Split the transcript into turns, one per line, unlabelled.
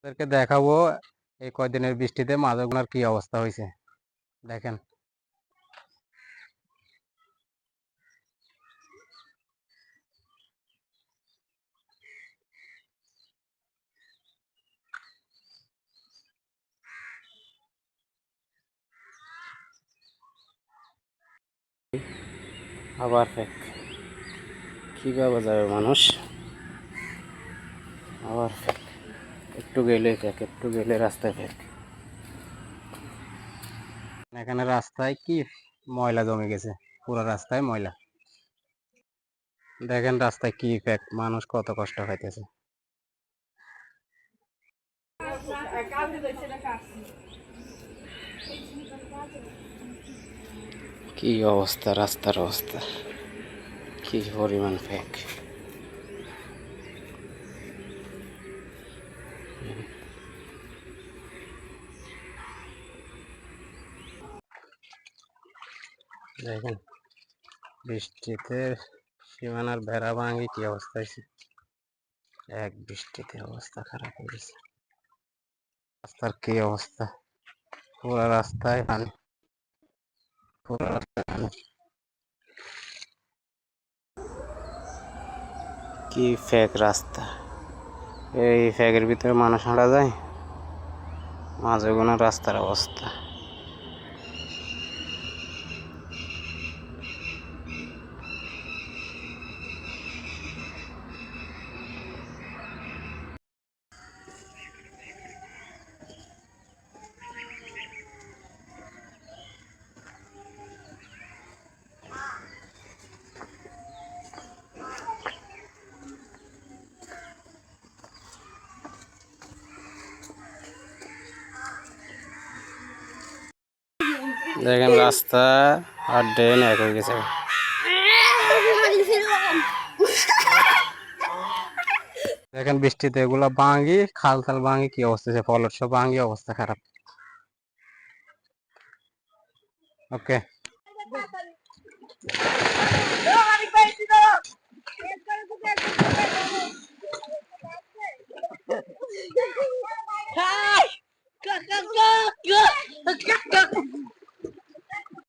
আপনাদেরকে দেখাবো এই কয়দিনের বৃষ্টিতে মাছগুলোর কি অবস্থা হয়েছে। দেখেন আবার ফেক কিভাবে যাবে মানুষ, আবার ফেক একটু গেলে ফেক, একটু গেলে রাস্তায় ফেক। এখানে রাস্তায় কি ময়লা জমে গেছে, পুরো রাস্তায় ময়লা। দেখেন রাস্তায় কি ফেক, মানুষ কত কষ্ট পাইতেছে। কি অবস্থা, রাস্তার অবস্থা কি পরিমাণ ফেক। দেখেন বৃষ্টিতে সীমানার বেড়া ভাঙি কি অবস্থা হয়েছে, এক বৃষ্টিতে অবস্থা খারাপ হয়ে গেছে। রাস্তার কি অবস্থা, পুরো রাস্তায় পানি, পুরো রাস্তায় পানি। কি ফেক রাস্তা, এই ফ্যাগের ভিতরে মানুষ হাঁটা যায়, মাঝে কোনো রাস্তার অবস্থা। দেখেন রাস্তা আর ড্রেন এক হয়ে গেছে। দেখেন বৃষ্টিতে এগুলা ভাঙি, খাল খাল ভাঙি কি অবস্থা, ফলট সব ভাঙি, অবস্থা খারাপ। ওকে।